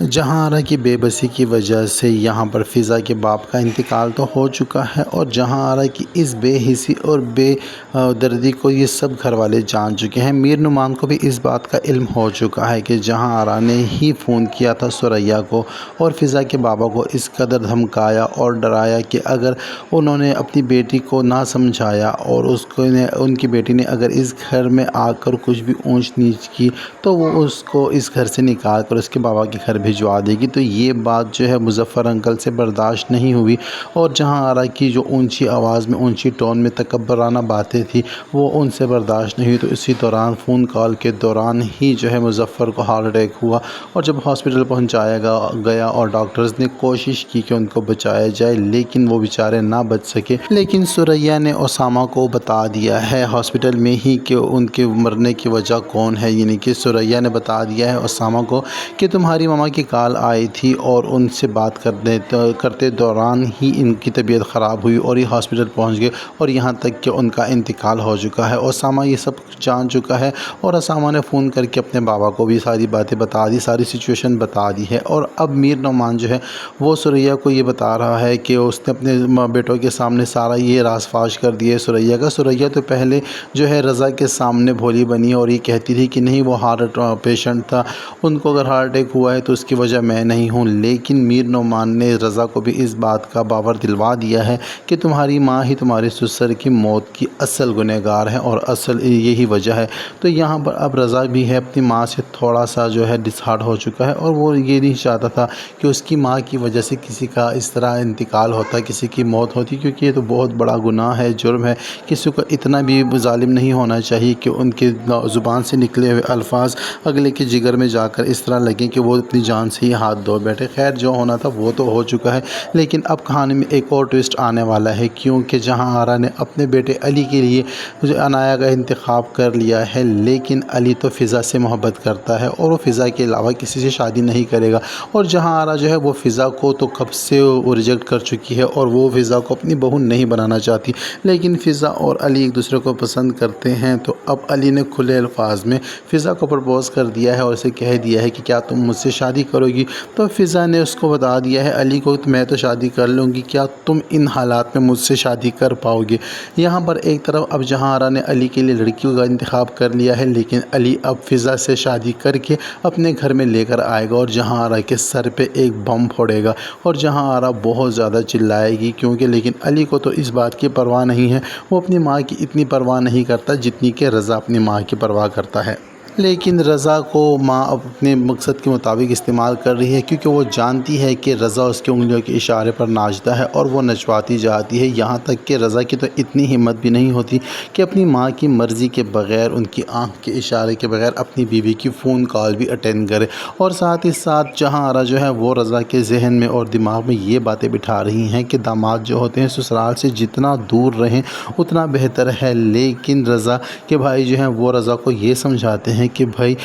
جہاں آرا کی بے بسی کی وجہ سے یہاں پر فضا کے باپ کا انتقال تو ہو چکا ہے، اور جہاں آرا کی اس بے حسی اور بے دردی کو یہ سب گھر والے جان چکے ہیں۔ میر نعمان کو بھی اس بات کا علم ہو چکا ہے کہ جہاں آرا نے ہی فون کیا تھا ثریا کو اور فضا کے بابا کو اس قدر دھمکایا اور ڈرایا کہ اگر انہوں نے اپنی بیٹی کو نہ سمجھایا اور ان کی بیٹی نے اگر اس گھر میں آ کر کچھ بھی اونچ نیچ کی تو وہ اس کو اس گھر سے نکال کر اس کے بابا کے گھر بھجوا دے گی۔ تو یہ بات جو ہے مظفر انکل سے برداشت نہیں ہوئی، اور جہاں آرا کی جو اونچی آواز میں اونچی ٹون میں تکبرانہ باتیں تھی وہ ان سے برداشت نہیں ہوئی، تو اسی دوران فون کال کے دوران ہی جو ہے مظفر کو ہارٹ اٹیک ہوا، اور جب ہاسپٹل پہنچایا گیا اور ڈاکٹرز نے کوشش کی کہ ان کو بچایا جائے لیکن وہ بیچارے نہ بچ سکے۔ لیکن ثریا نے اسامہ کو بتا دیا ہے ہاسپٹل میں ہی کہ ان کے مرنے کی وجہ کون ہے، یعنی کہ ثریا نے بتا دیا ہے اسامہ کو کہ تمہاری ماما کی کال آئی تھی اور ان سے بات کرتے دوران ہی ان کی طبیعت خراب ہوئی اور یہ ہاسپٹل پہنچ گئے اور یہاں تک کہ ان کا انتقال ہو چکا ہے۔ اسامہ یہ سب جان چکا ہے، اور اسامہ نے فون کر کے اپنے بابا کو بھی ساری باتیں بتا دی، ساری سچویشن بتا دی ہے، اور اب میر نعمان جو ہے وہ ثریا کو یہ بتا رہا ہے کہ اس نے اپنے بیٹوں کے سامنے سارا یہ راز فاش کر دیا ہے ثریا کا۔ ثریا تو پہلے جو ہے رضا کے سامنے بھولی بنی اور یہ کہتی تھی کہ نہیں وہ ہارٹ پیشنٹ تھا، ان کو اگر ہارٹ اٹیک ہوا ہے تو اس کی وجہ میں نہیں ہوں، لیکن میر نعمان نے رضا کو بھی اس بات کا باور دلوا دیا ہے کہ تمہاری ماں ہی تمہارے سسر کی موت کی اصل گنہگار ہے اور اصل یہی وجہ ہے۔ تو یہاں پر اب رضا بھی ہے اپنی ماں سے تھوڑا سا جو ہے ڈس ہارٹ ہو چکا ہے، اور وہ یہ نہیں چاہتا تھا کہ اس کی ماں کی وجہ سے کسی کا اس طرح انتقال ہوتا، کسی کی موت ہوتی، کیونکہ یہ تو بہت بڑا گناہ ہے، جرم ہے، کسی کو اتنا بھی ظالم نہیں ہونا چاہیے کہ ان کی زبان سے نکلے ہوئے الفاظ اگلے کے جگر میں جا کر اس طرح لگیں کہ وہ اپنی جان سے ہی ہاتھ دھو بیٹھے۔ خیر جو ہونا تھا وہ تو ہو چکا ہے، لیکن اب کہانی میں ایک اور ٹوسٹ آنے والا ہے، کیونکہ جہاں آرا نے اپنے بیٹے علی کے لیے عنایا کا انتخاب کر لیا ہے، لیکن علی تو فضا سے محبت کرتا ہے اور وہ فضا کے علاوہ کسی سے شادی نہیں کرے گا، اور جہاں آرا جو ہے وہ فضا کو تو کب سے ریجیکٹ کر چکی ہے اور وہ فضا کو اپنی بہو نہیں بنانا چاہتی، لیکن فضا اور علی ایک دوسرے کو پسند کرتے ہیں۔ تو اب علی نے کھلے الفاظ میں فضا کو پرپوز کر دیا ہے اور اسے کہہ دیا ہے کہ کیا تم مجھ سے شادی کرو گی؟ تو فضا نے اس کو بتا دیا ہے علی کو میں تو شادی کر لوں گی، کیا تم ان حالات میں مجھ سے شادی کر پاؤ گے؟ یہاں پر ایک طرف اب جہاں آرا نے علی کے لیے لڑکیوں کا انتخاب کر لیا ہے، لیکن علی اب فضا سے شادی کر کے اپنے گھر میں لے کر آئے گا اور جہاں آرا کے سر پہ ایک بم پھوڑے گا، اور جہاں آرا بہت زیادہ چلائے گی، کیونکہ لیکن علی کو تو اس بات کی پرواہ نہیں ہے، وہ اپنی ماں کی اتنی پرواہ نہیں کرتا جتنی کہ رضا اپنی ماں کی پرواہ کرتا ہے۔ لیکن رضا کو ماں اپنے مقصد کے مطابق استعمال کر رہی ہے، کیونکہ وہ جانتی ہے کہ رضا اس کی انگلیوں کے اشارے پر ناچتا ہے اور وہ نچواتی جاتی ہے، یہاں تک کہ رضا کی تو اتنی ہمت بھی نہیں ہوتی کہ اپنی ماں کی مرضی کے بغیر، ان کی آنکھ کے اشارے کے بغیر اپنی بیوی کی فون کال بھی اٹینڈ کرے، اور ساتھ ہی ساتھ جہاں آرا جو ہے وہ رضا کے ذہن میں اور دماغ میں یہ باتیں بٹھا رہی ہیں کہ داماد جو ہوتے ہیں سسرال سے جتنا دور رہیں اتنا بہتر ہے، لیکن رضا کے بھائی جو ہیں وہ رضا کو یہ سمجھاتے ہیں کہ بھائی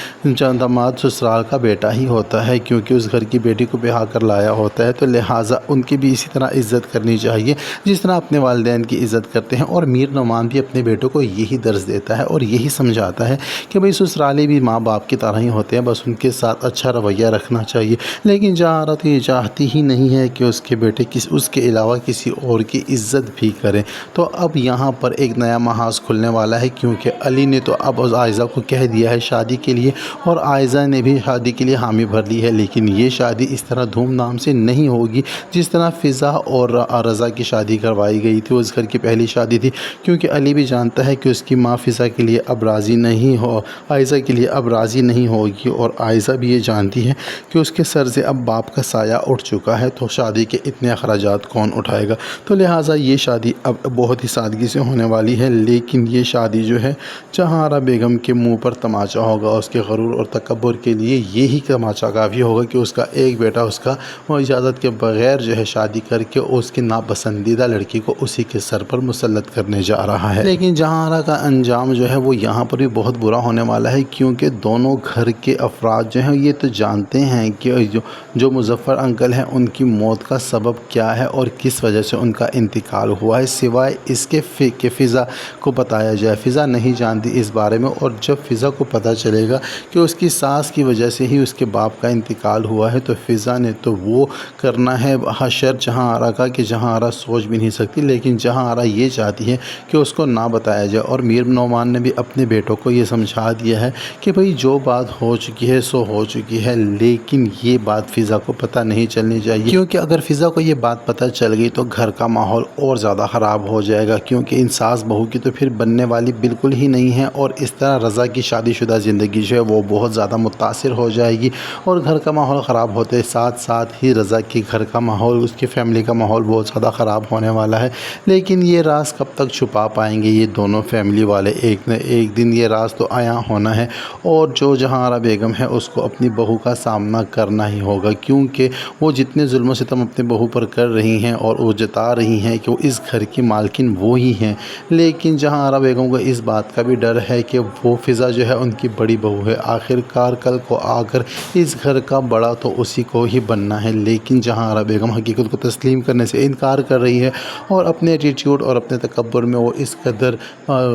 داماد سسرال کا بیٹا ہی ہوتا ہے، کیونکہ اس گھر کی بیٹی کو بیاہ کر لایا ہوتا ہے، تو لہٰذا ان کی بھی اسی طرح عزت کرنی چاہیے جس طرح اپنے والدین کی عزت کرتے ہیں، اور میر نعمان بھی اپنے بیٹوں کو یہی درس دیتا ہے اور یہی سمجھاتا ہے کہ بھئی سسرالی بھی ماں باپ کی طرح ہی ہوتے ہیں، بس ان کے ساتھ اچھا رویہ رکھنا چاہیے۔ لیکن جہاں آرا تو یہ چاہتی ہی نہیں ہے کہ اس کے بیٹے اس کے علاوہ کسی اور کی عزت بھی کریں، تو اب یہاں پر ایک نیا محاذ کھلنے والا ہے، کیونکہ علی نے تو اب عائزہ کو کہہ دیا ہے شادی کے لیے، اور عائزہ نے بھی شادی کے لیے حامی بھر لی ہے، لیکن یہ شادی اس طرح دھوم دھام سے نہیں ہوگی جس طرح فضا اور رضا کی شادی کروائی گئی تھی، اس گھر کی پہلی شادی تھی، کیونکہ علی بھی جانتا ہے کہ اس کی ماں فضا کے لیے اب راضی نہیں عائزہ کے لیے اب راضی نہیں ہوگی، اور عائزہ بھی یہ جانتی ہے کہ اس کے سر سے اب باپ کا سایہ اٹھ چکا ہے، تو شادی کے اتنے اخراجات کون اٹھائے گا؟ تو لہٰذا یہ شادی اب بہت ہی سادگی سے ہونے والی ہے، لیکن یہ شادی جو ہے جہاں آرا بیگم کے منہ پر تماچا ہوگا، اس کے غرور اور تکبر کے لیے یہی تماچا کافی ہوگا کہ اس کا ایک بیٹا اس کا اجازت کے بغیر جو ہے شادی کر کے اس کی ناپسندیدہ لڑکی کو اسی کے سر پر مسلط کرنے جا رہا ہے۔ لیکن جہاں آرا کا انجام جو ہے وہ یہاں پر بھی بہت برا ہونے والا ہے، کیونکہ دونوں گھر کے افراد جو ہیں یہ تو جانتے ہیں کہ جو مظفر انکل ہیں ان کی موت کا سبب کیا ہے اور کس وجہ سے ان کا انتقال ہوا ہے، سوائے اس کے کہ فضا کو بتایا جائے۔ فضا نہیں جانتی اس بارے میں، اور جب فضا کو پتہ پتہ چلے گا کہ اس کی ساس کی وجہ سے ہی اس کے باپ کا انتقال ہوا ہے، تو فضا نے تو وہ کرنا ہے حشر جہاں آرا کا کہ جہاں آرا سوچ بھی نہیں سکتی، لیکن جہاں آرا یہ چاہتی ہے کہ اس کو نہ بتایا جائے۔ اور میر نعمان نے بھی اپنے بیٹوں کو یہ سمجھا دیا ہے کہ بھئی جو بات ہو چکی ہے سو ہو چکی ہے، لیکن یہ بات فضا کو پتہ نہیں چلنی چاہیے، کیونکہ اگر فضا کو یہ بات پتہ چل گئی تو گھر کا ماحول اور زیادہ خراب ہو جائے گا، کیونکہ ان ساس بہو کی تو پھر بننے والی بالکل ہی نہیں ہے، اور اس طرح رضا کی شادی شدہ زندگی جو ہے وہ بہت زیادہ متاثر ہو جائے گی، اور گھر کا ماحول خراب ہوتے ساتھ ساتھ ہی رضا کی گھر کا ماحول، اس کی فیملی کا ماحول بہت زیادہ خراب ہونے والا ہے۔ لیکن یہ راز کب تک چھپا پائیں گے یہ دونوں فیملی والے؟ ایک نہ ایک دن یہ راز تو عیاں ہونا ہے، اور جو جہاں آرا بیگم ہے اس کو اپنی بہو کا سامنا کرنا ہی ہوگا، کیونکہ وہ جتنے ظلم و ستم اپنے بہو پر کر رہی ہیں اور وہ جتا رہی ہیں کہ وہ اس گھر کی مالکن وہی ہیں، لیکن جہاں آرا بیگم کو اس بات کا بھی ڈر ہے کہ وہ فضا جو ہے ان کی بڑی بہو ہے، آخر کار کل کو آ کر اس گھر کا بڑا تو اسی کو ہی بننا ہے۔ لیکن جہاں آرا بیگم حقیقت کو تسلیم کرنے سے انکار کر رہی ہے، اور اپنے ایٹیٹیوڈ اور اپنے تکبر میں وہ اس قدر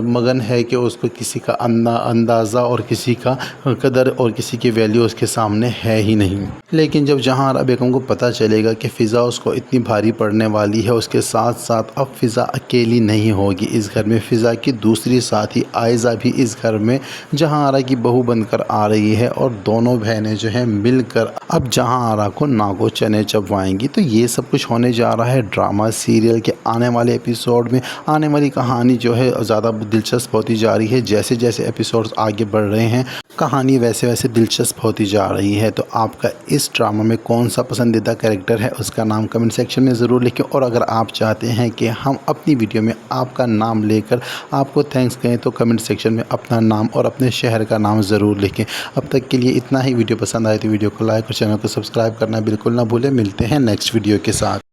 مگن ہے کہ اس کو کسی کا اندازہ اور کسی کا قدر اور کسی کی ویلیو اس کے سامنے ہے ہی نہیں۔ لیکن جب جہاں آرا بیگم کو پتہ چلے گا کہ فضا اس کو اتنی بھاری پڑنے والی ہے، اس کے ساتھ ساتھ اب فضا اکیلی نہیں ہوگی اس گھر میں، فضا کی دوسری ساتھی آئزہ بھی اس گھر میں جہاں آرا کی بہو بن کر آ رہی ہے، اور دونوں بہنیں جو ہیں مل کر اب جہاں آرا کو ناگو چنے چبوائیں گی۔ تو یہ سب کچھ ہونے جا رہا ہے ڈرامہ سیریل کے آنے والے ایپیسوڈ میں۔ آنے والی کہانی جو ہے زیادہ دلچسپ ہوتی جا رہی ہے، جیسے جیسے ایپیسوڈز آگے بڑھ رہے ہیں کہانی ویسے ویسے دلچسپ ہوتی جا رہی ہے۔ تو آپ کا اس ڈرامہ میں کون سا پسندیدہ کریکٹر ہے اس کا نام کمنٹ سیکشن میں ضرور لکھیں، اور اگر آپ چاہتے ہیں کہ ہم اپنی ویڈیو میں آپ کا نام لے کر آپ کو تھینکس کہیں تو کمنٹ سیکشن میں اپنا نام اور اپنے شہر کا نام ضرور لکھیں۔ اب تک کے لیے اتنا ہی، ویڈیو پسند آئے تو ویڈیو کو لائک اور چینل کو سبسکرائب کرنا بالکل نہ بھولیں۔ ملتے ہیں نیکسٹ ویڈیو کے ساتھ۔